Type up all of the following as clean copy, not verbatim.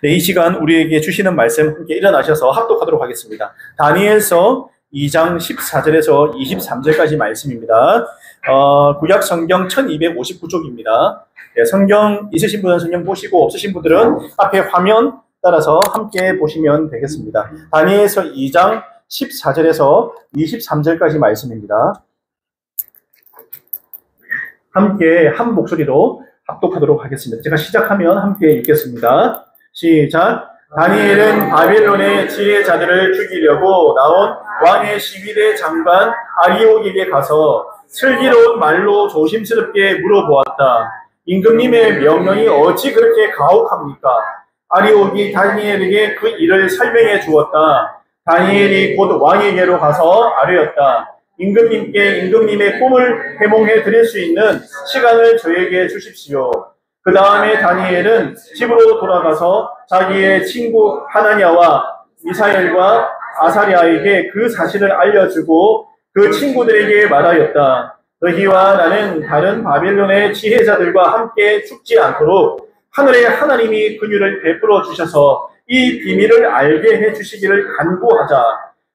네, 이 시간 우리에게 주시는 말씀 함께 일어나셔서 합독하도록 하겠습니다. 다니엘서 2장 14절에서 23절까지 말씀입니다. 구약 성경 1259쪽입니다. 네, 성경 있으신 분은 성경 보시고 없으신 분들은 앞에 화면 따라서 함께 보시면 되겠습니다. 다니엘서 2장 14절에서 23절까지 말씀입니다. 함께 한 목소리로 합독하도록 하겠습니다. 제가 시작하면 함께 읽겠습니다. 시작. 다니엘은 바벨론의 지혜자들을 죽이려고 나온 왕의 시위대 장관 아리옥에게 가서 슬기로운 말로 조심스럽게 물어보았다. 임금님의 명령이 어찌 그렇게 가혹합니까? 아리옥이 다니엘에게 그 일을 설명해 주었다. 다니엘이 곧 왕에게로 가서 아뢰었다. 임금님의 꿈을 해몽해 드릴 수 있는 시간을 저에게 주십시오. 그 다음에 다니엘은 집으로 돌아가서 자기의 친구 하나냐와 미사엘과 아사랴에게 그 사실을 알려주고 그 친구들에게 말하였다. 너희와 나는 다른 바벨론의 지혜자들과 함께 죽지 않도록 하늘의 하나님이 긍휼을 베풀어 주셔서 이 비밀을 알게 해주시기를 간구하자.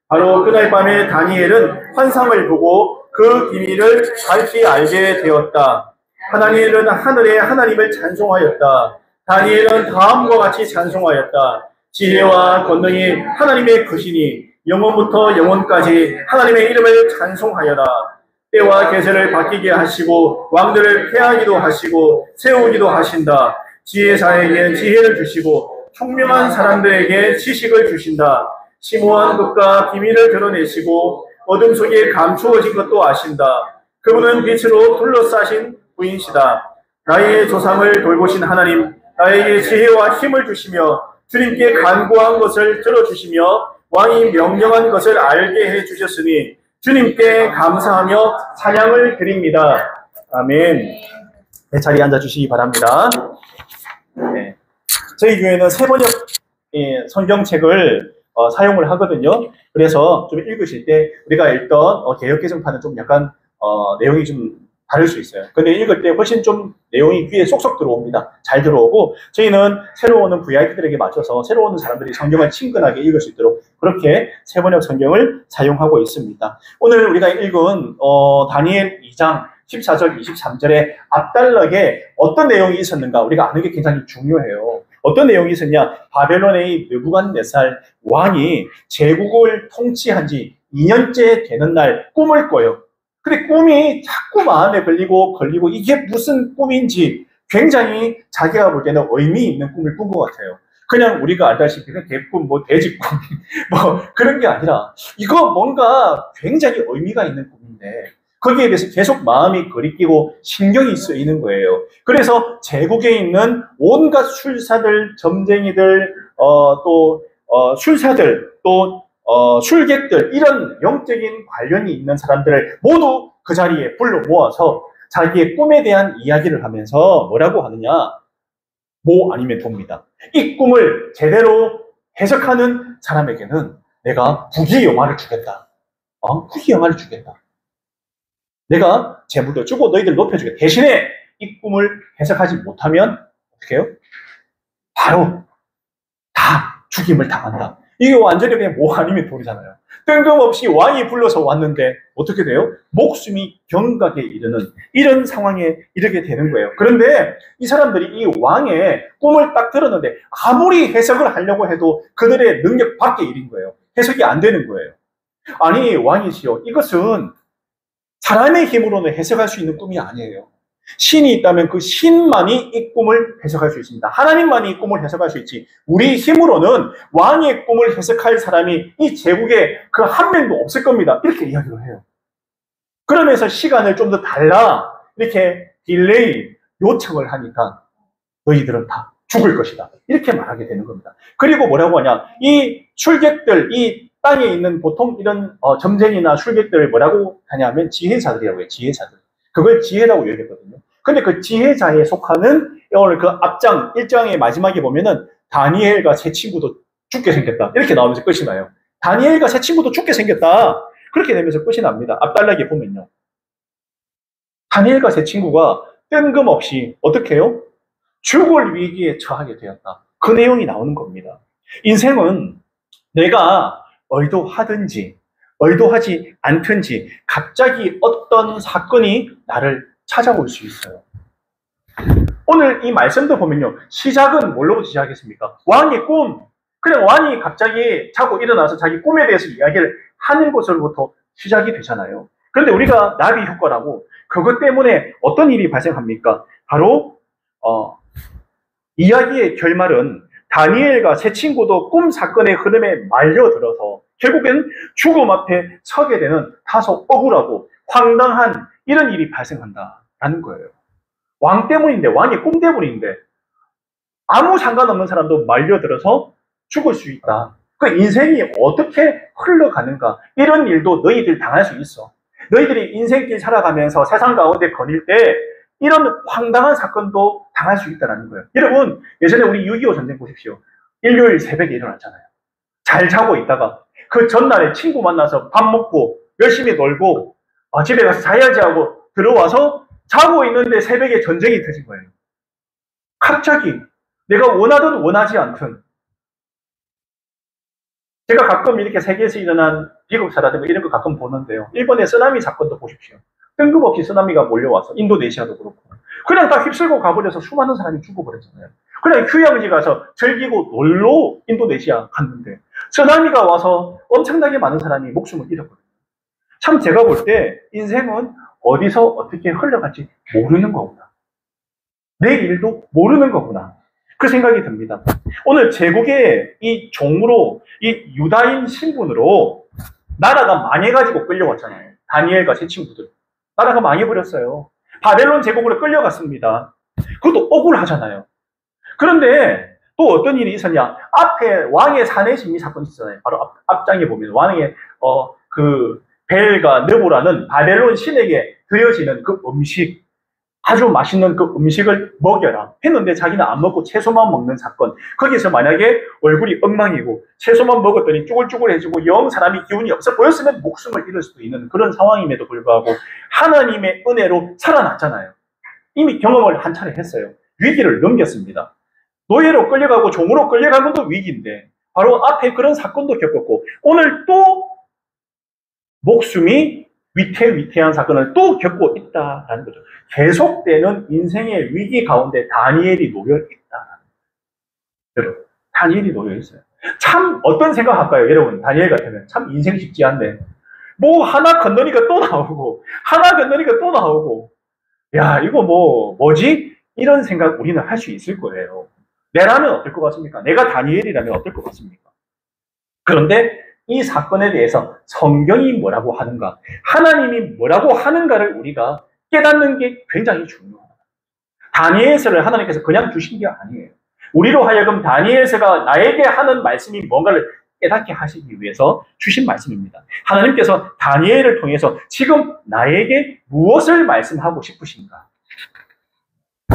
바로 그날 밤에 다니엘은 환상을 보고 그 비밀을 밝히 알게 되었다. 다니엘은 하늘의 하나님을 찬송하였다. 다니엘은 다음과 같이 찬송하였다. 지혜와 권능이 하나님의 것이니 영원부터 영원까지 하나님의 이름을 찬송하여라. 때와 계절을 바뀌게 하시고 왕들을 패하기도 하시고 세우기도 하신다. 지혜자에게 지혜를 주시고 총명한 사람들에게 지식을 주신다. 심오한 것과 비밀을 드러내시고 어둠 속에 감추어진 것도 아신다. 그분은 빛으로 둘러싸신 분이시다. 나의 조상을 돌보신 하나님, 나에게 지혜와 힘을 주시며 주님께 간구한 것을 들어주시며 왕이 명령한 것을 알게 해주셨으니 주님께 감사하며 찬양을 드립니다. 아멘. 네, 자리에 앉아주시기 바랍니다. 네. 저희 교회는 세번역 성경책을 사용을 하거든요. 그래서 좀 읽으실 때 우리가 읽던 개역개정판은 좀 약간 내용이 좀 다를 수 있어요. 근데 읽을 때 훨씬 좀 내용이 귀에 쏙쏙 들어옵니다. 잘 들어오고 저희는 새로 오는 VIP들에게 맞춰서 새로 오는 사람들이 성경을 친근하게 읽을 수 있도록 그렇게 세번역 성경을 사용하고 있습니다. 오늘 우리가 읽은 다니엘 2장 14절 23절의 앞단락에 어떤 내용이 있었는가 우리가 아는 게 굉장히 중요해요. 어떤 내용이 있었냐? 바벨론의 느부갓네살 왕이 제국을 통치한 지 2년째 되는 날 꿈을 꿔요. 근데 꿈이 자꾸 마음에 걸리고 이게 무슨 꿈인지 굉장히 자기가 볼 때는 의미 있는 꿈을 꾼 것 같아요. 그냥 우리가 알다시피 개꿈, 돼지꿈 그런 게 아니라 이거 뭔가 굉장히 의미가 있는 꿈인데 거기에 대해서 계속 마음이 거리끼고 신경이 쓰이는 거예요. 그래서 제국에 있는 온갖 술사들, 점쟁이들, 술사들, 술객들, 이런 영적인 관련이 있는 사람들을 모두 그 자리에 불러 모아서 자기의 꿈에 대한 이야기를 하면서 뭐라고 하느냐? 모 아니면 돕니다. 이 꿈을 제대로 해석하는 사람에게는 내가 부귀영화를 주겠다. 부귀영화를 주겠다. 내가 재물도 주고 너희들 높여주겠다. 대신에 이 꿈을 해석하지 못하면 어떻게 해요? 바로 다 죽임을 당한다. 이게 완전히 그냥 뭐 아니면 돌이잖아요. 뜬금없이 왕이 불러서 왔는데 어떻게 돼요? 목숨이 경각에 이르는 이런 상황에 이르게 되는 거예요. 그런데 이 사람들이 이 왕의 꿈을 딱 들었는데 아무리 해석을 하려고 해도 그들의 능력 밖의 일인 거예요. 해석이 안 되는 거예요. 아니 왕이시여, 이것은 사람의 힘으로는 해석할 수 있는 꿈이 아니에요. 신이 있다면 그 신만이 이 꿈을 해석할 수 있습니다. 하나님만이 이 꿈을 해석할 수 있지 우리 힘으로는 왕의 꿈을 해석할 사람이 이 제국에 그 한 명도 없을 겁니다. 이렇게 이야기를 해요. 그러면서 시간을 좀 더 달라 이렇게 딜레이 요청을 하니까 너희들은 다 죽을 것이다. 이렇게 말하게 되는 겁니다. 그리고 뭐라고 하냐, 이 술객들, 이 땅에 있는 보통 이런 점쟁이나 술객들을 뭐라고 하냐면 지혜자들이라고 해요. 지혜자들. 그걸 지혜라고 얘기했거든요. 근데 그 지혜자에 속하는 오늘 그 앞장 1장의 마지막에 보면은 다니엘과 세 친구도 죽게 생겼다. 이렇게 나오면서 끝이 나요. 다니엘과 세 친구도 죽게 생겼다. 그렇게 되면서 끝이 납니다. 앞단락에 보면요. 다니엘과 세 친구가 뜬금없이 어떻게 해요? 죽을 위기에 처하게 되었다. 그 내용이 나오는 겁니다. 인생은 내가 의도하든지 의도하지 않든지 갑자기 어떤 사건이 나를 찾아올 수 있어요. 오늘 이 말씀도 보면요. 시작은 뭘로부터 시작했습니까? 왕의 꿈. 그냥 왕이 갑자기 자고 일어나서 자기 꿈에 대해서 이야기를 하는 것으로부터 시작이 되잖아요. 그런데 우리가 나비 효과라고 그것 때문에 어떤 일이 발생합니까? 바로 이야기의 결말은 다니엘과 세 친구도 꿈 사건의 흐름에 말려들어서 결국엔 죽음 앞에 서게 되는 다소 억울하고 황당한 이런 일이 발생한다라는 거예요. 왕 때문인데, 왕의 꿈 때문인데 아무 상관없는 사람도 말려들어서 죽을 수 있다. 그 인생이 어떻게 흘러가는가, 이런 일도 너희들 당할 수 있어. 너희들이 인생길 살아가면서 세상 가운데 거닐 때 이런 황당한 사건도 당할 수 있다는 거예요. 여러분, 예전에 우리 6.25 전쟁 보십시오. 일요일 새벽에 일어났잖아요. 잘 자고 있다가 그 전날에 친구 만나서 밥 먹고 열심히 놀고 집에 가서 자야지 하고 들어와서 자고 있는데 새벽에 전쟁이 터진 거예요. 갑자기 내가 원하든 원하지 않든. 제가 가끔 이렇게 세계에서 일어난 비극사라든가 이런 거 가끔 보는데요. 일본의 쓰나미 사건도 보십시오. 뜬금없이 쓰나미가 몰려와서 인도네시아도 그렇고 그냥 다 휩쓸고 가버려서 수많은 사람이 죽어버렸잖아요. 그냥 휴양지 가서 즐기고 놀러 인도네시아 갔는데 쓰나미가 와서 엄청나게 많은 사람이 목숨을 잃어버려요. 참 제가 볼 때 인생은 어디서 어떻게 흘러갈지 모르는 거구나. 내 일도 모르는 거구나. 그 생각이 듭니다. 오늘 제국의 이 종으로, 이 유다인 신분으로 나라가 망해가지고 끌려왔잖아요. 다니엘과 세 친구들. 나라가 망해버렸어요. 바벨론 제국으로 끌려갔습니다. 그것도 억울하잖아요. 그런데 또 어떤 일이 있었냐. 앞에 왕의 사내 심리 사건이 있었잖아요. 바로 앞장에 보면 왕의 벨과 느보라는 바벨론 신에게 드려지는 그 음식, 아주 맛있는 그 음식을 먹여라 했는데 자기는 안 먹고 채소만 먹는 사건. 거기서 만약에 얼굴이 엉망이고 채소만 먹었더니 쭈글쭈글해지고 영 사람이 기운이 없어 보였으면 목숨을 잃을 수도 있는 그런 상황임에도 불구하고 하나님의 은혜로 살아났잖아요. 이미 경험을 한 차례 했어요. 위기를 넘겼습니다. 노예로 끌려가고 종으로 끌려간 것도 위기인데 바로 앞에 그런 사건도 겪었고 오늘 또 목숨이 위태위태한 사건을 또 겪고 있다라는 거죠. 계속되는 인생의 위기 가운데 다니엘이 놓여있다. 여러분, 다니엘이 놓여있어요. 참 어떤 생각할까요? 여러분, 다니엘 같으면 참 인생 쉽지 않네. 뭐 하나 건너니까 또 나오고 하나 건너니까 또 나오고 야 이거 뭐지? 이런 생각 우리는 할 수 있을 거예요. 내라면 어떨 것 같습니까? 내가 다니엘이라면 어떨 것 같습니까? 그런데 이 사건에 대해서 성경이 뭐라고 하는가, 하나님이 뭐라고 하는가를 우리가 깨닫는 게 굉장히 중요합니다. 다니엘서를 하나님께서 그냥 주신 게 아니에요. 우리로 하여금 다니엘서가 나에게 하는 말씀이 뭔가를 깨닫게 하시기 위해서 주신 말씀입니다. 하나님께서 다니엘을 통해서 지금 나에게 무엇을 말씀하고 싶으신가?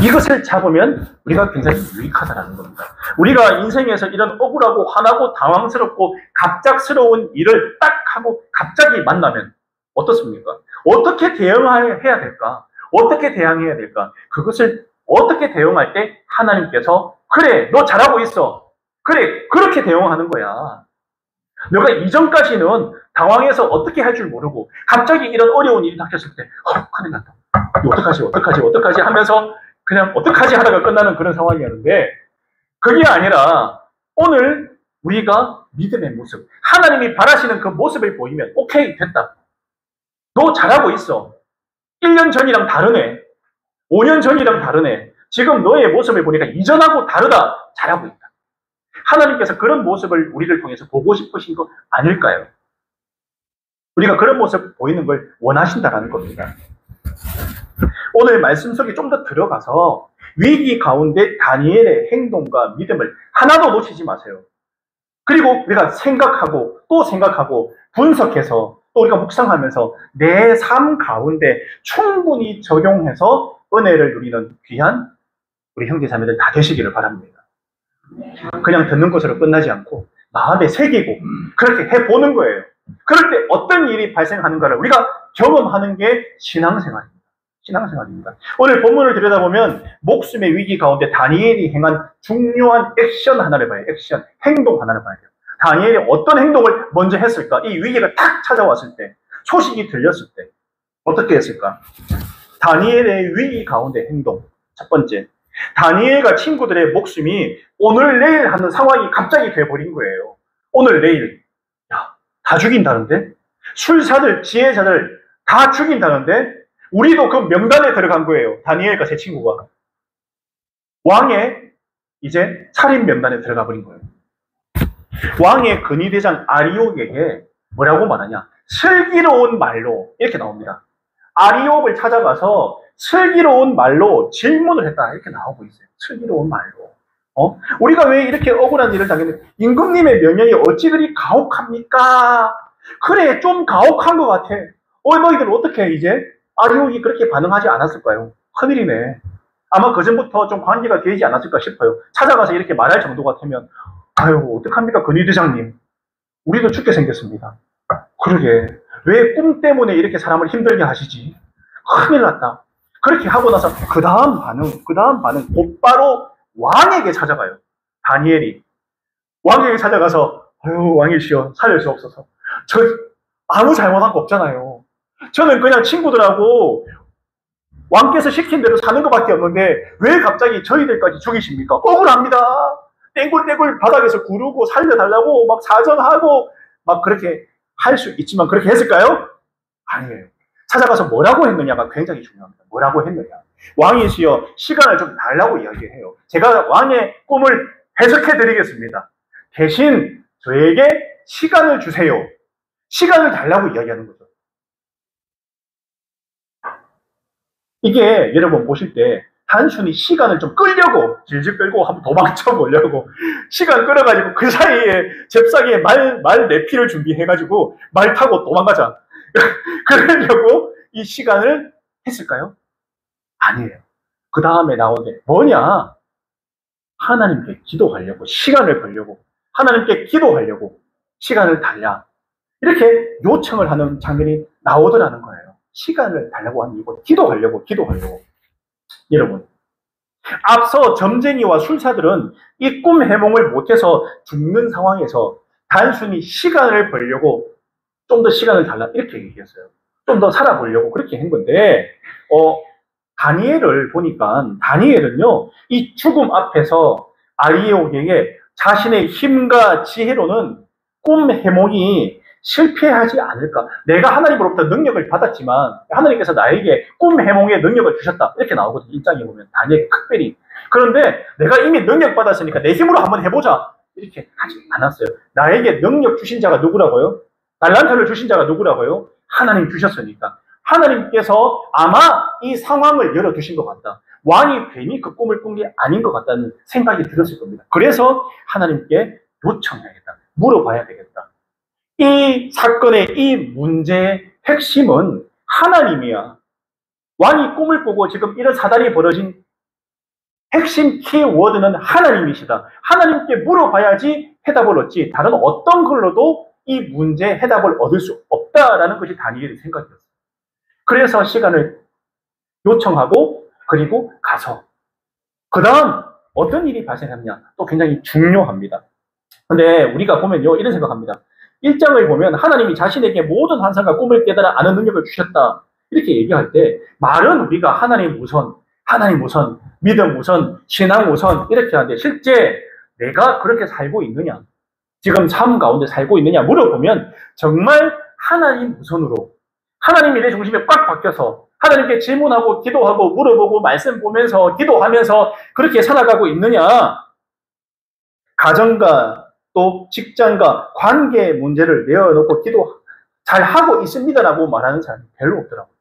이것을 잡으면 우리가 굉장히 유익하다는 겁니다. 우리가 인생에서 이런 억울하고 화나고 당황스럽고 갑작스러운 일을 딱 하고 갑자기 만나면 어떻습니까? 어떻게 대응해야 될까? 어떻게 대항해야 될까? 그것을 어떻게 대응할 때 하나님께서 그래, 너 잘하고 있어. 그래, 그렇게 대응하는 거야. 너가 이전까지는 당황해서 어떻게 할 줄 모르고 갑자기 이런 어려운 일이 닥쳤을 때 큰일 났다. 어떡하지 하면서 그냥 어떡하지 하다가 끝나는 그런 상황이었는데 그게 아니라 오늘 우리가 믿음의 모습, 하나님이 바라시는 그 모습을 보이면 오케이, 됐다. 너 잘하고 있어. 1년 전이랑 다르네. 5년 전이랑 다르네. 지금 너의 모습을 보니까 이전하고 다르다. 잘하고 있다. 하나님께서 그런 모습을 우리를 통해서 보고 싶으신 거 아닐까요? 우리가 그런 모습 보이는 걸 원하신다는 겁니다. 오늘 말씀 속에 좀 더 들어가서 위기 가운데 다니엘의 행동과 믿음을 하나도 놓치지 마세요. 그리고 우리가 생각하고 또 생각하고 분석해서 또 우리가 묵상하면서 내 삶 가운데 충분히 적용해서 은혜를 누리는 귀한 우리 형제자매들 다 되시기를 바랍니다. 그냥 듣는 것으로 끝나지 않고 마음에 새기고 그렇게 해보는 거예요. 그럴 때 어떤 일이 발생하는가를 우리가 경험하는 게 신앙생활입니다. 신앙생활입니다. 오늘 본문을 들여다보면 목숨의 위기 가운데 다니엘이 행한 중요한 액션 하나를 봐요. 액션, 행동 하나를 봐야 돼요. 다니엘이 어떤 행동을 먼저 했을까? 이 위기가 탁 찾아왔을 때, 소식이 들렸을 때 어떻게 했을까? 다니엘의 위기 가운데 행동. 첫 번째, 다니엘과 친구들의 목숨이 오늘 내일 하는 상황이 갑자기 돼버린 거예요. 오늘 내일. 야, 다 죽인다는데? 술사들, 지혜자들 다 죽인다는데? 우리도 그 명단에 들어간 거예요. 다니엘과 제 친구가. 왕의 이제 살인 명단에 들어가 버린 거예요. 왕의 근위대장 아리옥에게 뭐라고 말하냐? 슬기로운 말로 이렇게 나옵니다. 아리옥을 찾아가서 슬기로운 말로 질문을 했다 이렇게 나오고 있어요. 슬기로운 말로. 우리가 왜 이렇게 억울한 일을 당했는데 임금님의 명령이 어찌 그리 가혹합니까? 그래 좀 가혹한 것 같아. 너희들 어떻게 이제 아리옥이 그렇게 반응하지 않았을까요? 큰일이네. 아마 그전부터 좀 관계가 되지 않았을까 싶어요. 찾아가서 이렇게 말할 정도 같으면 아유 어떡합니까 근위대장님. 우리도 죽게 생겼습니다. 그러게 왜 꿈 때문에 이렇게 사람을 힘들게 하시지? 큰일 났다. 그렇게 하고 나서 그 다음 반응 곧바로 왕에게 찾아가요. 다니엘이 왕에게 찾아가서 아유 왕이시여 살릴 수 없어서 저 아무 잘못한 거 없잖아요. 저는 그냥 친구들하고 왕께서 시킨 대로 사는 것밖에 없는데 왜 갑자기 저희들까지 죽이십니까? 억울합니다. 땡굴땡굴 바닥에서 구르고 살려달라고 막 사정하고 막 그렇게 할 수 있지만 그렇게 했을까요? 아니에요. 찾아가서 뭐라고 했느냐가 굉장히 중요합니다. 뭐라고 했느냐. 왕이시여 시간을 좀 달라고 이야기해요. 제가 왕의 꿈을 해석해 드리겠습니다. 대신 저에게 시간을 주세요. 시간을 달라고 이야기하는 거죠. 이게 여러분 보실 때 단순히 시간을 좀 끌려고 질질 끌고 한번 도망쳐 보려고 시간 끌어가지고 그 사이에 잽싸게 말 내피를 준비해가지고 말 타고 도망가자 그러려고 이 시간을 했을까요? 아니에요. 그 다음에 나오는데 뭐냐? 하나님께 기도하려고 시간을 벌려고 하나님께 기도하려고 시간을 달라 이렇게 요청을 하는 장면이 나오더라는 거예요. 시간을 달라고 하는 이유고 기도하려고. 여러분 앞서 점쟁이와 술사들은 이 꿈 해몽을 못해서 죽는 상황에서 단순히 시간을 벌려고 좀 더 시간을 달라 이렇게 얘기했어요. 좀 더 살아보려고 그렇게 한 건데 다니엘을 보니까 다니엘은요 이 죽음 앞에서 아리옥에게 자신의 힘과 지혜로는 꿈 해몽이 실패하지 않을까. 내가 하나님으로부터 능력을 받았지만 하나님께서 나에게 꿈 해몽의 능력을 주셨다. 이렇게 나오거든요. 1장에 보면 다니엘 특별히. 그런데 내가 이미 능력 받았으니까 내 힘으로 한번 해보자. 이렇게 하지 않았어요. 나에게 능력 주신 자가 누구라고요? 달란트를 주신 자가 누구라고요? 하나님 주셨으니까. 하나님께서 아마 이 상황을 열어두신 것 같다. 왕이 괜히 그 꿈을 꾼 게 아닌 것 같다는 생각이 들었을 겁니다. 그래서 하나님께 요청해야겠다. 물어봐야 되겠다. 이 사건의 이 문제의 핵심은 하나님이야. 왕이 꿈을 꾸고 지금 이런 사단이 벌어진 핵심 키워드는 하나님이시다. 하나님께 물어봐야지 해답을 얻지 다른 어떤 걸로도 이 문제의 해답을 얻을 수 없다라는 것이 다니엘의 생각이었어요. 그래서 시간을 요청하고 그리고 가서 그 다음 어떤 일이 발생하느냐 또 굉장히 중요합니다. 근데 우리가 보면요 이런 생각합니다. 1장을 보면 하나님이 자신에게 모든 환상과 꿈을 깨달아 아는 능력을 주셨다. 이렇게 얘기할 때 말은 우리가 하나님 우선, 믿음 우선, 신앙 우선 이렇게 하는데 실제 내가 그렇게 살고 있느냐? 지금 삶 가운데 살고 있느냐 물어보면 정말 하나님 우선으로 하나님이 내 중심에 꽉 박혀서 하나님께 질문하고 기도하고 물어보고 말씀 보면서 기도하면서 그렇게 살아가고 있느냐? 가정과 또 직장과 관계의 문제를 내어놓고 기도 잘하고 있습니다라고 말하는 사람이 별로 없더라고요.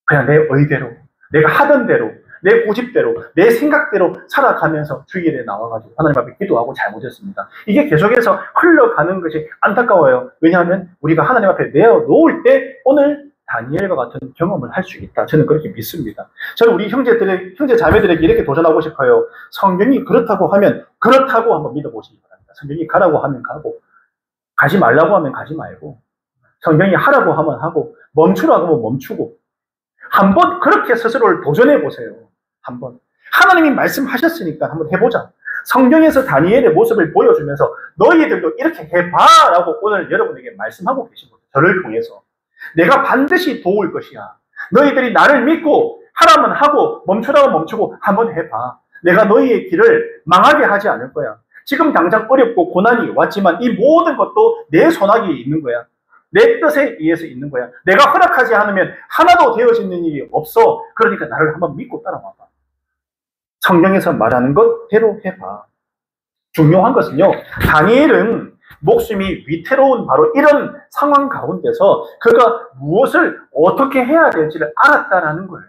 그냥 내 의대로, 내가 하던 대로, 내 고집대로, 내 생각대로 살아가면서 주일에 나와가지고 하나님 앞에 기도하고 잘못했습니다. 이게 계속해서 흘러가는 것이 안타까워요. 왜냐하면 우리가 하나님 앞에 내어놓을 때 오늘 다니엘과 같은 경험을 할 수 있다. 저는 그렇게 믿습니다. 저는 우리 형제 자매들에게 이렇게 도전하고 싶어요. 성경이 그렇다고 하면 그렇다고 한번 믿어보시기 바랍니다. 성경이 가라고 하면 가고 가지 말라고 하면 가지 말고 성경이 하라고 하면 하고 멈추라고 하면 멈추고 한번 그렇게 스스로를 도전해 보세요. 한번. 하나님이 말씀하셨으니까 한번 해보자. 성경에서 다니엘의 모습을 보여주면서 너희들도 이렇게 해봐라고 오늘 여러분에게 말씀하고 계신 거예요. 저를 통해서. 내가 반드시 도울 것이야. 너희들이 나를 믿고 하라면 하고 멈추라고 멈추고 한번 해봐. 내가 너희의 길을 망하게 하지 않을 거야. 지금 당장 어렵고 고난이 왔지만 이 모든 것도 내 손아귀에 있는 거야. 내 뜻에 의해서 있는 거야. 내가 허락하지 않으면 하나도 되어지는 일이 없어. 그러니까 나를 한번 믿고 따라와봐. 성경에서 말하는 것대로 해봐. 중요한 것은요, 다니엘은 목숨이 위태로운 바로 이런 상황 가운데서 그가 무엇을 어떻게 해야 될지를 알았다라는 거예요.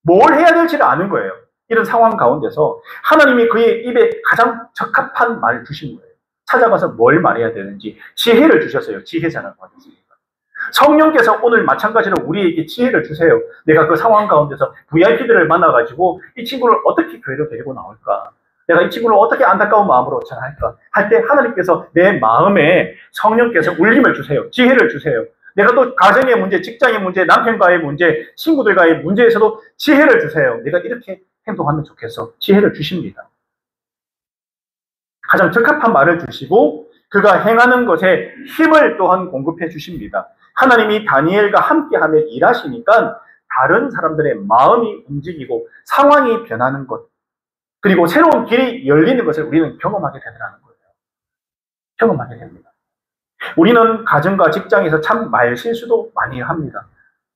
뭘 해야 될지를 아는 거예요. 이런 상황 가운데서 하나님이 그의 입에 가장 적합한 말을 주신 거예요. 찾아가서 뭘 말해야 되는지 지혜를 주셨어요. 지혜자라고 하겠습니다. 성령께서 오늘 마찬가지로 우리에게 지혜를 주세요. 내가 그 상황 가운데서 VIP들을 만나가지고 이 친구를 어떻게 교회로 데리고 나올까? 내가 이 친구를 어떻게 안타까운 마음으로 전할까? 할 때 하나님께서 내 마음에 성령께서 울림을 주세요. 지혜를 주세요. 내가 또 가정의 문제, 직장의 문제, 남편과의 문제, 친구들과의 문제에서도 지혜를 주세요. 내가 이렇게 행동하면 좋겠어. 지혜를 주십니다. 가장 적합한 말을 주시고 그가 행하는 것에 힘을 또한 공급해 주십니다. 하나님이 다니엘과 함께하며 일하시니까 다른 사람들의 마음이 움직이고 상황이 변하는 것, 그리고 새로운 길이 열리는 것을 우리는 경험하게 되더라는 거예요. 경험하게 됩니다. 우리는 가정과 직장에서 참 말실수도 많이 합니다.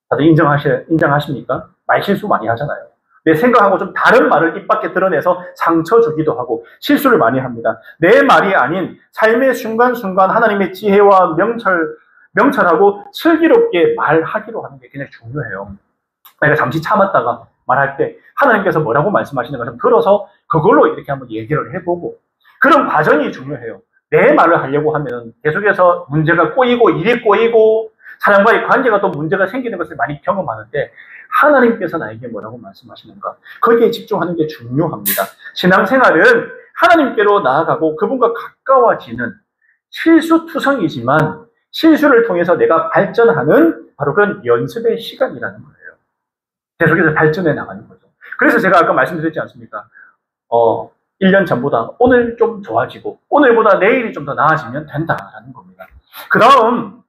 다들 인정하십니까? 말실수 많이 하잖아요. 내 생각하고 좀 다른 말을 입 밖에 드러내서 상처 주기도 하고 실수를 많이 합니다. 내 말이 아닌 삶의 순간순간 하나님의 지혜와 명철하고 슬기롭게 말하기로 하는 게 굉장히 중요해요. 내가 잠시 참았다가 말할 때 하나님께서 뭐라고 말씀하시는 것을 들어서 그걸로 이렇게 한번 얘기를 해보고, 그런 과정이 중요해요. 내 말을 하려고 하면 계속해서 문제가 꼬이고 일이 꼬이고 사람과의 관계가 또 문제가 생기는 것을 많이 경험하는데, 하나님께서 나에게 뭐라고 말씀하시는가, 거기에 집중하는 게 중요합니다. 신앙생활은 하나님께로 나아가고 그분과 가까워지는 실수투성이지만 실수를 통해서 내가 발전하는 바로 그런 연습의 시간이라는 거예요. 계속해서 발전해 나가는 거죠. 그래서 제가 아까 말씀드렸지 않습니까? 1년 전보다 오늘 좀 좋아지고 오늘보다 내일이 좀 더 나아지면 된다라는 겁니다. 그 다음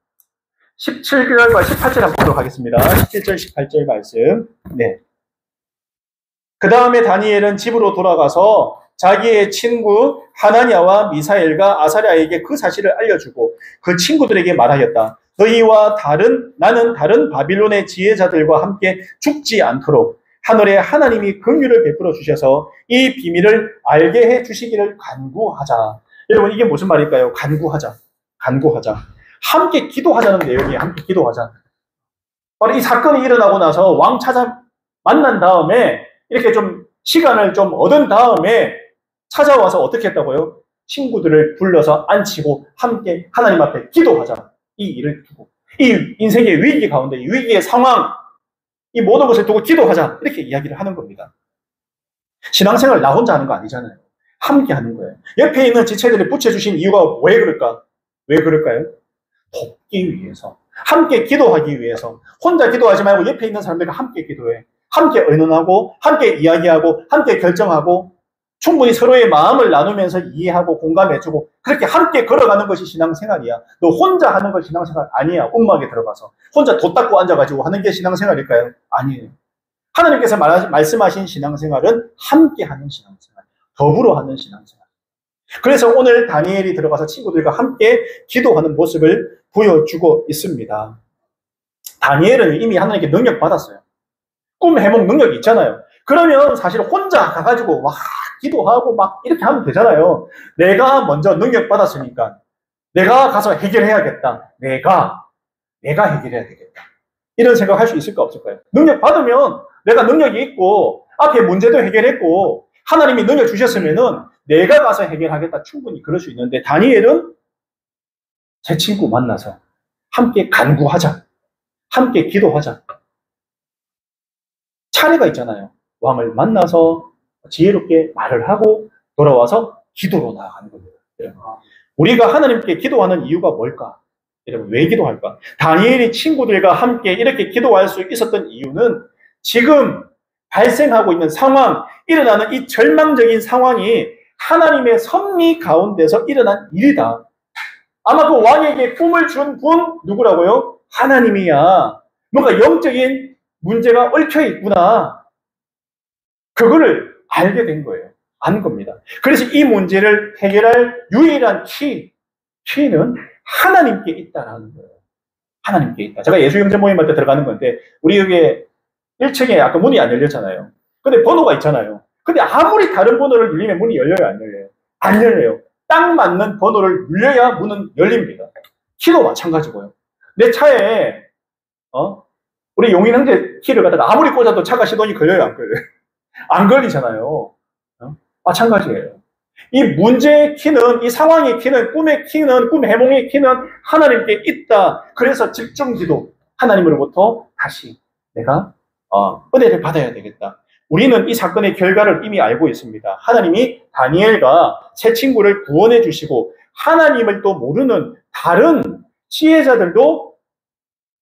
17절과 18절 한번 보도록 하겠습니다. 17절, 18절 말씀. 네. 그 다음에 다니엘은 집으로 돌아가서 자기의 친구 하나냐와 미사엘과 아사랴에게 그 사실을 알려주고 그 친구들에게 말하였다. 너희와 나는 다른 바빌론의 지혜자들과 함께 죽지 않도록 하늘에 하나님이 긍휼을 베풀어 주셔서 이 비밀을 알게 해 주시기를 간구하자. 여러분, 이게 무슨 말일까요? 간구하자. 함께 기도하자는 내용이에요. 함께 기도하자. 바로 이 사건이 일어나고 나서 왕 찾아 만난 다음에 이렇게 좀 시간을 좀 얻은 다음에 찾아와서 어떻게 했다고요? 친구들을 불러서 앉히고 함께 하나님 앞에 기도하자. 이 일을 두고, 이 인생의 위기 가운데, 이 위기의 상황, 이 모든 것을 두고 기도하자. 이렇게 이야기를 하는 겁니다. 신앙생활 나 혼자 하는 거 아니잖아요. 함께 하는 거예요. 옆에 있는 지체들을 붙여주신 이유가 왜 그럴까? 왜 그럴까요? 돕기 위해서, 함께 기도하기 위해서. 혼자 기도하지 말고 옆에 있는 사람들과 함께 기도해. 함께 의논하고, 함께 이야기하고, 함께 결정하고, 충분히 서로의 마음을 나누면서 이해하고 공감해주고, 그렇게 함께 걸어가는 것이 신앙생활이야. 너 혼자 하는 건 신앙생활 아니야. 움막에 들어가서 혼자 돛 닦고 앉아가지고 하는 게 신앙생활일까요? 아니에요. 하나님께서 말씀하신 신앙생활은 함께 하는 신앙생활, 더불어 하는 신앙생활. 그래서 오늘 다니엘이 들어가서 친구들과 함께 기도하는 모습을 보여주고 있습니다. 다니엘은 이미 하나님께 능력 받았어요. 꿈 해몽 능력이 있잖아요. 그러면 사실 혼자 가가지고 막 기도하고 막 이렇게 하면 되잖아요. 내가 먼저 능력 받았으니까 내가 가서 해결해야겠다. 내가 해결해야 되겠다. 이런 생각할 수 있을까 없을까요? 능력 받으면 내가 능력이 있고 앞에 문제도 해결했고 하나님이 능력 주셨으면은 내가 가서 해결하겠다. 충분히 그럴 수 있는데, 다니엘은 제 친구 만나서 함께 간구하자. 함께 기도하자. 차례가 있잖아요. 왕을 만나서 지혜롭게 말을 하고 돌아와서 기도로 나아가는 겁니다. 우리가 하나님께 기도하는 이유가 뭘까? 여러분, 왜 기도할까? 다니엘이 친구들과 함께 이렇게 기도할 수 있었던 이유는 지금 발생하고 있는 상황, 일어나는 이 절망적인 상황이 하나님의 섭리 가운데서 일어난 일이다. 아마 그 왕에게 꿈을 준 분 누구라고요? 하나님이야. 뭔가 영적인 문제가 얽혀 있구나. 그거를 알게 된 거예요. 안 겁니다. 그래서 이 문제를 해결할 유일한 키는 하나님께 있다라는 거예요. 하나님께 있다. 제가 예수경제 모임할 때 들어가는 건데, 우리 여기 1층에 아까 문이 안 열렸잖아요. 근데 번호가 있잖아요. 근데 아무리 다른 번호를 눌리면 문이 열려요, 안 열려요? 안 열려요. 딱 맞는 번호를 눌려야 문은 열립니다. 키도 마찬가지고요. 내 차에, 우리 용인 형제 키를 갖다가 아무리 꽂아도 차가 시동이 걸려요, 안 걸려요? 안 걸리잖아요. 마찬가지예요. 이 문제의 키는, 이 상황의 키는, 꿈의 키는, 꿈 해몽의 키는 하나님께 있다. 그래서 집중기도, 하나님으로부터 다시 내가 은혜를 받아야 되겠다. 우리는 이 사건의 결과를 이미 알고 있습니다. 하나님이 다니엘과 세 친구를 구원해 주시고, 하나님을 또 모르는 다른 지혜자들도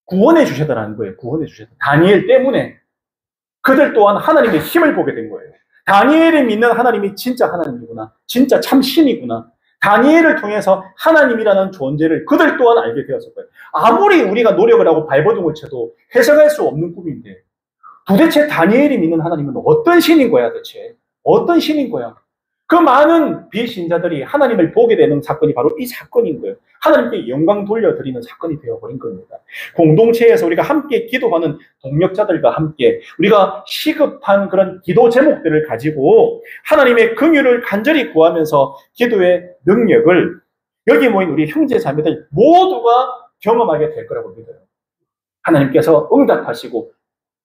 구원해 주셨다는 거예요. 구원해 주셨다. 다니엘 때문에 그들 또한 하나님의 힘을 보게 된 거예요. 다니엘이 믿는 하나님이 진짜 하나님이구나. 진짜 참 신이구나. 다니엘을 통해서 하나님이라는 존재를 그들 또한 알게 되었을 거예요. 아무리 우리가 노력을 하고 발버둥을 쳐도 해석할 수 없는 꿈인데, 도대체 다니엘이 믿는 하나님은 어떤 신인 거야, 대체? 어떤 신인 거야? 그 많은 비신자들이 하나님을 보게 되는 사건이 바로 이 사건인 거예요. 하나님께 영광 돌려드리는 사건이 되어버린 겁니다. 공동체에서 우리가 함께 기도하는 동력자들과 함께 우리가 시급한 그런 기도 제목들을 가지고 하나님의 긍휼을 간절히 구하면서 기도의 능력을 여기 모인 우리 형제 자매들 모두가 경험하게 될 거라고 믿어요. 하나님께서 응답하시고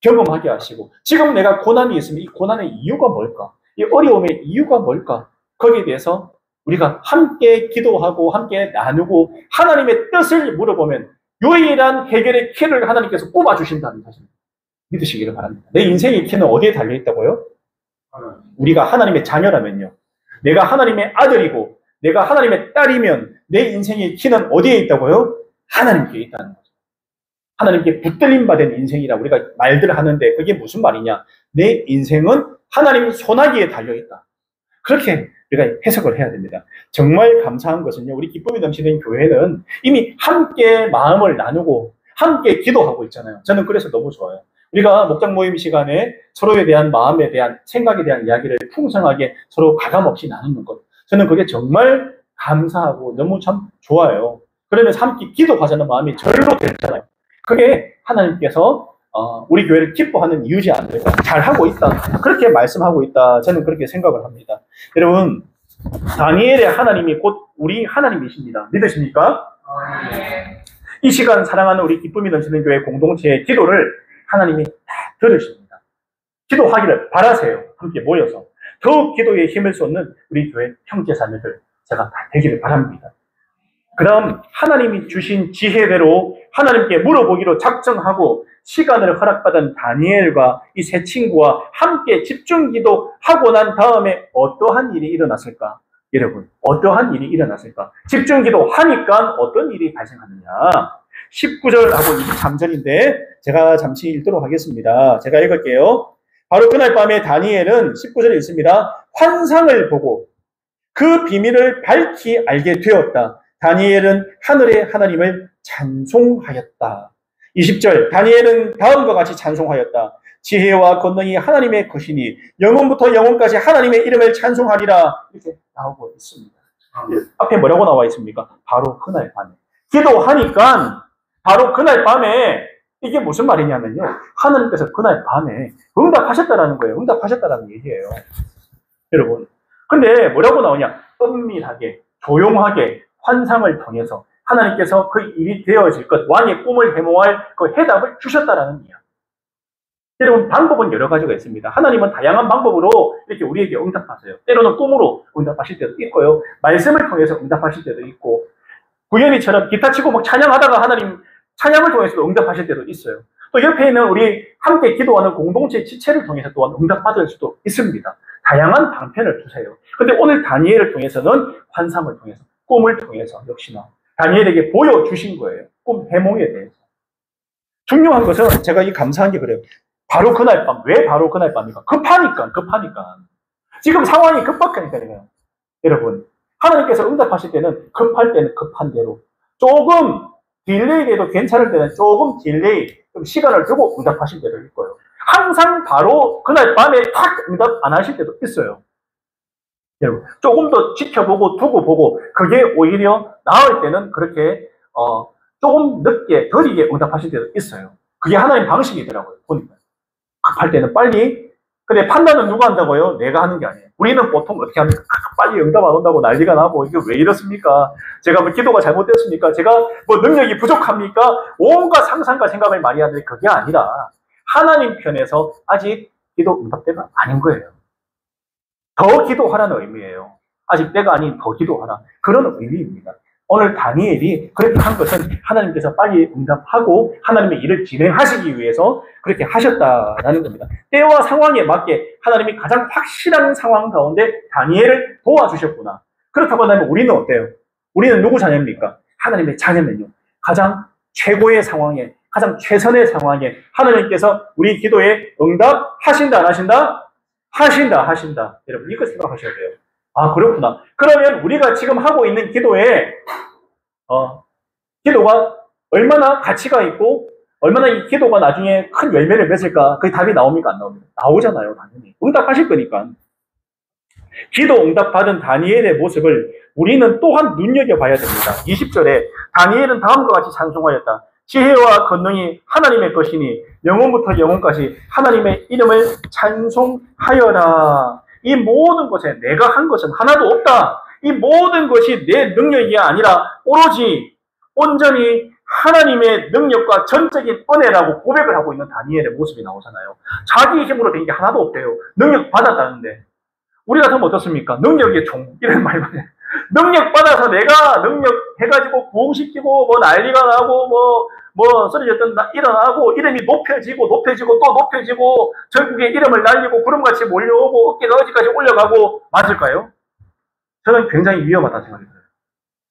경험하게 하시고, 지금 내가 고난이 있으면 이 고난의 이유가 뭘까? 이 어려움의 이유가 뭘까? 거기에 대해서 우리가 함께 기도하고 함께 나누고 하나님의 뜻을 물어보면 유일한 해결의 키를 하나님께서 꼽아주신다는 사실 믿으시기를 바랍니다. 내 인생의 키는 어디에 달려있다고요? 우리가 하나님의 자녀라면요. 내가 하나님의 아들이고 내가 하나님의 딸이면 내 인생의 키는 어디에 있다고요? 하나님께 있다는 거죠. 하나님께 붙들림 받은 인생이라 우리가 말들 하는데 그게 무슨 말이냐? 내 인생은 하나님 손아귀에 달려있다. 그렇게 우리가 해석을 해야 됩니다. 정말 감사한 것은요, 우리 기쁨이 넘치는 교회는 이미 함께 마음을 나누고 함께 기도하고 있잖아요. 저는 그래서 너무 좋아요. 우리가 목장 모임 시간에 서로에 대한 마음에 대한 생각에 대한 이야기를 풍성하게 서로 가감없이 나누는 것, 저는 그게 정말 감사하고 너무 참 좋아요. 그러면서 함께 기도하자는 마음이 절로 됐잖아요. 그게 하나님께서 우리 교회를 기뻐하는 이유지 않을까. 잘하고 있다. 그렇게 말씀하고 있다. 저는 그렇게 생각을 합니다. 여러분, 다니엘의 하나님이 곧 우리 하나님이십니다. 믿으십니까? 이 시간 사랑하는 우리 기쁨이 넘치는 교회 공동체의 기도를 하나님이 다 들으십니다. 기도하기를 바라세요. 함께 모여서. 더욱 기도에 힘을 쏟는 우리 교회 형제자매들 제가 다 되기를 바랍니다. 그다음 하나님이 주신 지혜대로 하나님께 물어보기로 작정하고 시간을 허락받은 다니엘과 이 세 친구와 함께 집중기도 하고 난 다음에 어떠한 일이 일어났을까? 여러분, 어떠한 일이 일어났을까? 집중기도 하니까 어떤 일이 발생하느냐? 19절하고 23절인데 제가 잠시 읽도록 하겠습니다. 제가 읽을게요. 바로 그날 밤에 다니엘은 19절에 있습니다. 환상을 보고 그 비밀을 밝히 알게 되었다. 다니엘은 하늘의 하나님을 찬송하였다. 20절, 다니엘은 다음과 같이 찬송하였다. 지혜와 권능이 하나님의 것이니 영원부터 영원까지 하나님의 이름을 찬송하리라. 이렇게 나오고 있습니다. 앞에 뭐라고 나와 있습니까? 바로 그날 밤에. 기도하니까 바로 그날 밤에 이게 무슨 말이냐면요. 하나님께서 그날 밤에 응답하셨다라는 거예요. 응답하셨다라는 얘기예요. 여러분. 근데 뭐라고 나오냐? 은밀하게, 조용하게, 환상을 통해서 하나님께서 그 일이 되어질 것, 왕의 꿈을 해몽할 그 해답을 주셨다라는 이야기. 여러분, 방법은 여러 가지가 있습니다. 하나님은 다양한 방법으로 이렇게 우리에게 응답하세요. 때로는 꿈으로 응답하실 때도 있고요. 말씀을 통해서 응답하실 때도 있고, 구현이처럼 기타 치고 막 찬양하다가 하나님 찬양을 통해서도 응답하실 때도 있어요. 또 옆에 있는 우리 함께 기도하는 공동체 지체를 통해서 또한 응답받을 수도 있습니다. 다양한 방편을 주세요. 근데 오늘 다니엘을 통해서는 환상을 통해서, 꿈을 통해서 역시나 다니엘에게 보여주신 거예요. 꿈 해몽에 대해서. 중요한 것은 제가 이 감사한 게 그래요. 바로 그날 밤. 왜 바로 그날 밤입니까? 급하니까. 지금 상황이 급박하니까요. 여러분, 하나님께서 응답하실 때는 급할 때는 급한 대로, 조금 딜레이 돼도 괜찮을 때는 조금 딜레이, 좀 시간을 두고 응답하실 때도 있고요. 항상 바로 그날 밤에 탁 응답 안 하실 때도 있어요. 여러분, 조금 더 지켜보고 두고 보고, 그게 오히려 나을 때는 그렇게 조금 늦게 덜 익게 응답하실 때도 있어요. 그게 하나님 방식이더라고요. 보니까 급할 때는 빨리. 근데 판단은 누가 한다고요? 내가 하는 게 아니에요. 우리는 보통 어떻게 합니까? 빨리 응답 안 온다고 난리가 나고, 이게 왜 이렇습니까? 제가 뭐 기도가 잘못됐습니까? 제가 뭐 능력이 부족합니까? 온갖 상상과 생각을 많이 하는데, 그게 아니라 하나님 편에서 아직 기도 응답 때가 아닌 거예요. 더 기도하라는 의미예요. 아직 때가 아닌 더 기도하라. 그런 의미입니다. 오늘 다니엘이 그렇게 한 것은 하나님께서 빨리 응답하고 하나님의 일을 진행하시기 위해서 그렇게 하셨다라는 겁니다. 때와 상황에 맞게 하나님이 가장 확실한 상황 가운데 다니엘을 도와주셨구나. 그렇다고 한다면 우리는 어때요? 우리는 누구 자녀입니까? 하나님의 자녀면요. 가장 최고의 상황에, 가장 최선의 상황에 하나님께서 우리 기도에 응답하신다, 안 하신다? 하신다. 여러분, 이거 생각하셔야 돼요. 아, 그렇구나. 그러면 우리가 지금 하고 있는 기도에, 기도가 얼마나 가치가 있고, 얼마나 이 기도가 나중에 큰 열매를 맺을까? 그 답이 나옵니까? 안 나옵니까? 나오잖아요, 당연히. 응답하실 거니까. 기도 응답받은 다니엘의 모습을 우리는 또한 눈여겨봐야 됩니다. 20절에 다니엘은 다음과 같이 찬송하였다. 지혜와 권능이 하나님의 것이니 영혼부터 영혼까지 하나님의 이름을 찬송하여라. 이 모든 것에 내가 한 것은 하나도 없다. 이 모든 것이 내 능력이 아니라 오로지 온전히 하나님의 능력과 전적인 은혜라고 고백을 하고 있는 다니엘의 모습이 나오잖아요. 자기 힘으로 된 게 하나도 없대요. 능력 받았다는데. 우리 같으면 어떻습니까? 능력의 종, 이런 말 많이 해요. 능력 받아서 내가 능력 해가지고 부흥시키고 뭐 난리가 나고 뭐 쓰러졌던 일어나고 이름이 높여지고 또 높여지고 전국에 이름을 날리고 구름같이 몰려오고 어깨가 어디까지 올라가고 맞을까요? 저는 굉장히 위험하다 생각이 들어요.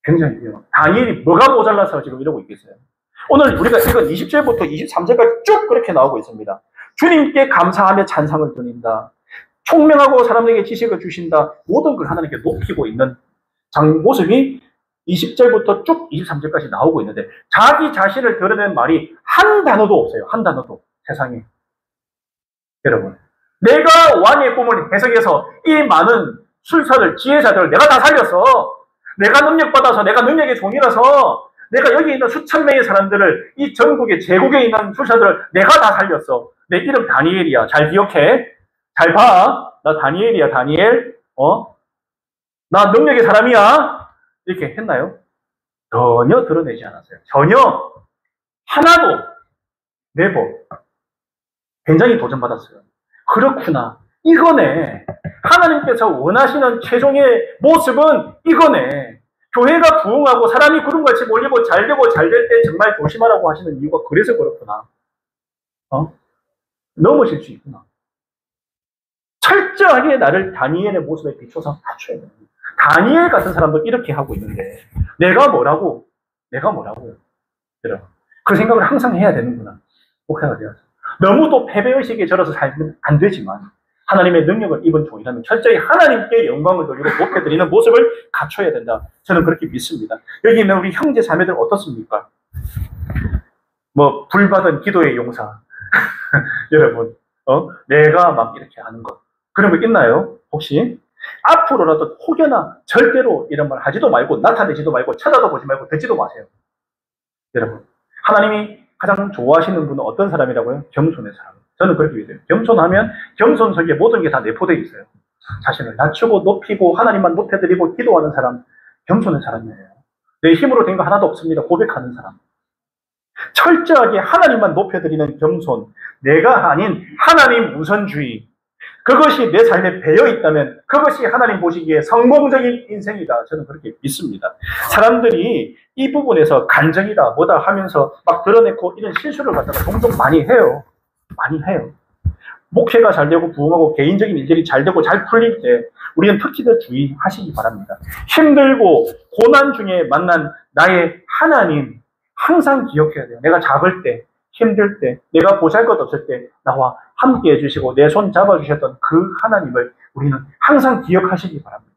굉장히 위험하다. 다니엘이 뭐가 모자라서 지금 이러고 있겠어요? 오늘 우리가 읽은 20절부터 23절까지 쭉 그렇게 나오고 있습니다. 주님께 감사하며 찬상을 드린다. 총명하고 사람에게 지식을 주신다. 모든 걸 하나님께 높이고 있는 모습이 20절부터 쭉 23절까지 나오고 있는데 자기 자신을 드러낸 말이 한 단어도 없어요. 한 단어도. 세상에. 여러분. 내가 왕의 꿈을 해석해서 이 많은 술사들, 지혜자들을 내가 다 살렸어. 내가 능력받아서 내가 능력의 종이라서 내가 여기 있는 수천 명의 사람들을 이 전국의 제국에 있는 술사들을 내가 다 살렸어. 내 이름 다니엘이야. 잘 기억해. 잘 봐. 나 다니엘이야, 다니엘. 나 능력의 사람이야. 이렇게 했나요? 전혀 드러내지 않았어요. 전혀. 하나도. 네버. 굉장히 도전받았어요. 그렇구나. 이거네. 하나님께서 원하시는 최종의 모습은 이거네. 교회가 부흥하고 사람이 구름같이 몰리고 잘되고 잘될 때 정말 조심하라고 하시는 이유가 그래서 그렇구나. 넘어질 수 있구나. 철저하게 나를 다니엘의 모습에 비춰서 갖춰야 됩니다. 다니엘 같은 사람도 이렇게 하고 있는데 내가 뭐라고? 여러분, 그 생각을 항상 해야 되는구나. 목회가 되어서. 너무 또 패배의식에 절어서 살면 안 되지만 하나님의 능력을 입은 종이라면 철저히 하나님께 영광을 돌리고 높여드리는 모습을 갖춰야 된다. 저는 그렇게 믿습니다. 여기 있는 우리 형제 자매들 어떻습니까? 뭐 불받은 기도의 용사. 여러분, 내가 막 이렇게 하는 것. 그런 거 있나요? 혹시? 앞으로라도 혹여나 절대로 이런 말 하지도 말고 나타내지도 말고 쳐다도 보지 말고 듣지도 마세요. 여러분, 하나님이 가장 좋아하시는 분은 어떤 사람이라고요? 겸손의 사람. 저는 그렇게 믿어요. 겸손하면 겸손 속에 모든 게 다 내포되어 있어요. 자신을 낮추고 높이고 하나님만 높여드리고 기도하는 사람, 겸손의 사람이에요. 내 힘으로 된 거 하나도 없습니다. 고백하는 사람. 철저하게 하나님만 높여드리는 겸손, 내가 아닌 하나님 우선주의, 그것이 내 삶에 배어 있다면 그것이 하나님 보시기에 성공적인 인생이다. 저는 그렇게 믿습니다. 사람들이 이 부분에서 간정이다 뭐다 하면서 막 드러내고 이런 실수를 갖다가 종종 많이 해요. 목회가 잘 되고 부흥하고 개인적인 일들이 잘 되고 잘 풀릴 때 우리는 특히 더 주의하시기 바랍니다. 힘들고 고난 중에 만난 나의 하나님 항상 기억해야 돼요. 내가 작을 때, 힘들 때, 내가 보잘것 없을 때 나와 함께 해주시고 내 손 잡아주셨던 그 하나님을 우리는 항상 기억하시기 바랍니다.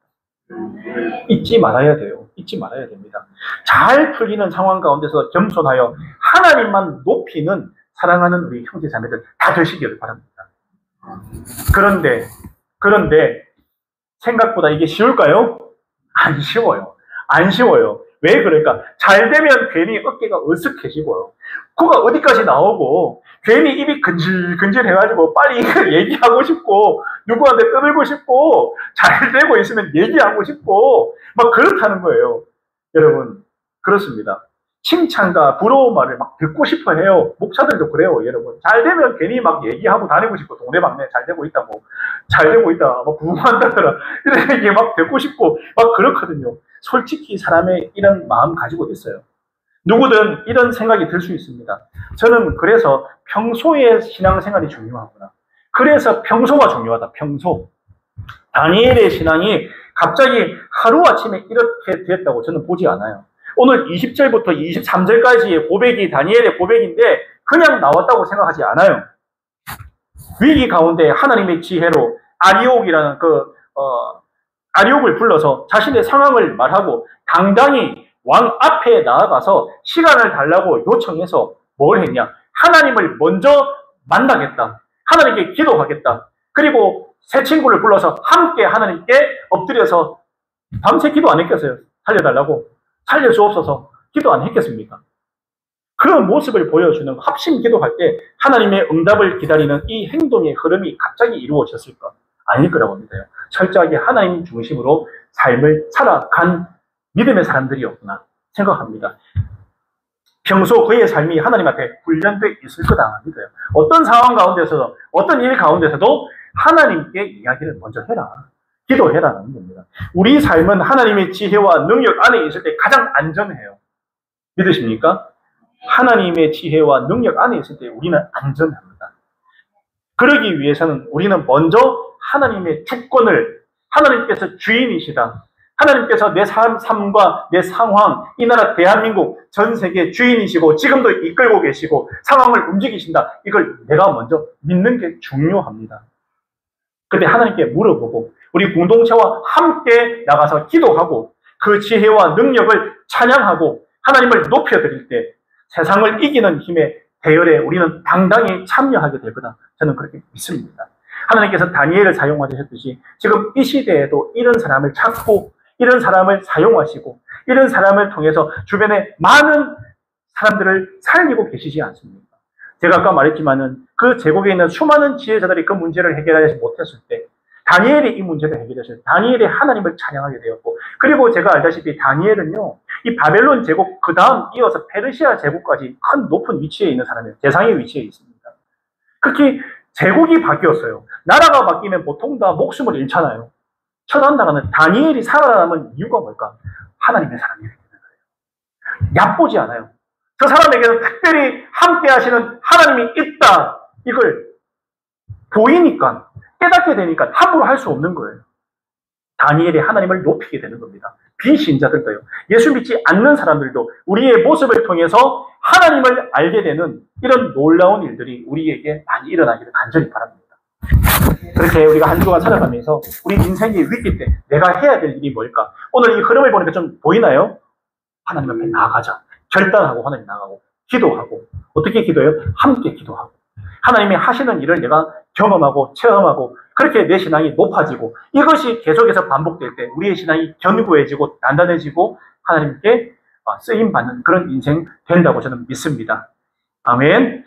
잊지 말아야 돼요. 잊지 말아야 됩니다. 잘 풀리는 상황 가운데서 겸손하여 하나님만 높이는 사랑하는 우리 형제 자매들 다 되시기를 바랍니다. 그런데 생각보다 이게 쉬울까요? 안 쉬워요. 안 쉬워요. 왜 그럴까? 잘 되면 괜히 어깨가 으쓱해지고요. 코가 어디까지 나오고 괜히 입이 근질근질 해가지고 빨리 이걸 얘기하고 싶고 누구한테 떠들고 싶고 잘 되고 있으면 얘기하고 싶고 막 그렇다는 거예요. 여러분 그렇습니다. 칭찬과 부러운 말을 막 듣고 싶어 해요. 목사들도 그래요. 여러분 잘 되면 괜히 막 얘기하고 다니고 싶고 동네방네 잘 되고 있다 뭐 잘 되고 있다 막 부흥한다더라 이런 얘기 막 듣고 싶고 막 그렇거든요. 솔직히 사람의 이런 마음 가지고 있어요. 누구든 이런 생각이 들 수 있습니다. 저는 그래서 평소에 신앙생활이 중요하구나. 그래서 평소가 중요하다. 평소. 다니엘의 신앙이 갑자기 하루아침에 이렇게 됐다고 저는 보지 않아요. 오늘 20절부터 23절까지의 고백이 다니엘의 고백인데 그냥 나왔다고 생각하지 않아요. 위기 가운데 하나님의 지혜로 아리옥이라는 아리옥을 불러서 자신의 상황을 말하고 당당히 왕 앞에 나아가서 시간을 달라고 요청해서 뭘 했냐? 하나님을 먼저 만나겠다. 하나님께 기도하겠다. 그리고 새 친구를 불러서 함께 하나님께 엎드려서 밤새 기도 안 했겠어요? 살려달라고. 살릴 수 없어서 기도 안 했겠습니까? 그런 모습을 보여주는 합심 기도할 때 하나님의 응답을 기다리는 이 행동의 흐름이 갑자기 이루어졌을까? 아닐 거라고 믿어요. 철저하게 하나님 중심으로 삶을 살아간 믿음의 사람들이었구나 생각합니다. 평소 그의 삶이 하나님 앞에 훈련되어 있을 거다 믿어요. 어떤 상황 가운데서도 어떤 일 가운데서도 하나님께 이야기를 먼저 해라. 기도해라는 겁니다. 우리 삶은 하나님의 지혜와 능력 안에 있을 때 가장 안전해요. 믿으십니까? 하나님의 지혜와 능력 안에 있을 때 우리는 안전합니다. 그러기 위해서는 우리는 먼저 하나님의 주권을 하나님께서 주인이시다. 하나님께서 내 삶과 내 상황, 이 나라 대한민국 전 세계 주인이시고 지금도 이끌고 계시고 상황을 움직이신다. 이걸 내가 먼저 믿는 게 중요합니다. 그때 하나님께 물어보고 우리 공동체와 함께 나가서 기도하고 그 지혜와 능력을 찬양하고 하나님을 높여드릴 때 세상을 이기는 힘의 대열에 우리는 당당히 참여하게 될 거다. 저는 그렇게 믿습니다. 하나님께서 다니엘을 사용하셨듯이 지금 이 시대에도 이런 사람을 찾고 이런 사람을 사용하시고 이런 사람을 통해서 주변에 많은 사람들을 살리고 계시지 않습니까? 제가 아까 말했지만은 그 제국에 있는 수많은 지혜자들이 그 문제를 해결하지 못했을 때 다니엘이 이 문제를 해결했어요. 다니엘이 하나님을 찬양하게 되었고 그리고 제가 알다시피 다니엘은요 이 바벨론 제국 그 다음 이어서 페르시아 제국까지 큰 높은 위치에 있는 사람이에요. 대상의 위치에 있습니다. 특히 제국이 바뀌었어요. 나라가 바뀌면 보통 다 목숨을 잃잖아요. 처단당하는 다니엘이 살아남은 이유가 뭘까? 하나님의 사람이기 때문에 그래요. 얕보지 않아요. 저 사람에게는 특별히 함께 하시는 하나님이 있다. 이걸 보이니까 깨닫게 되니까 함부로 할 수 없는 거예요. 다니엘이 하나님을 높이게 되는 겁니다. 비신자들도요. 예수 믿지 않는 사람들도 우리의 모습을 통해서 하나님을 알게 되는 이런 놀라운 일들이 우리에게 많이 일어나기를 간절히 바랍니다. 그렇게 우리가 한 주간 살아가면서 우리 인생의 위기 때 내가 해야 될 일이 뭘까? 오늘 이 흐름을 보니까 좀 보이나요? 하나님 앞에 나아가자. 결단하고 하나님 나가고 기도하고 어떻게 기도해요? 함께 기도하고 하나님이 하시는 일을 내가 경험하고 체험하고 그렇게 내 신앙이 높아지고 이것이 계속해서 반복될 때 우리의 신앙이 견고해지고 단단해지고 하나님께 쓰임받는 그런 인생 된다고 저는 믿습니다. 아멘.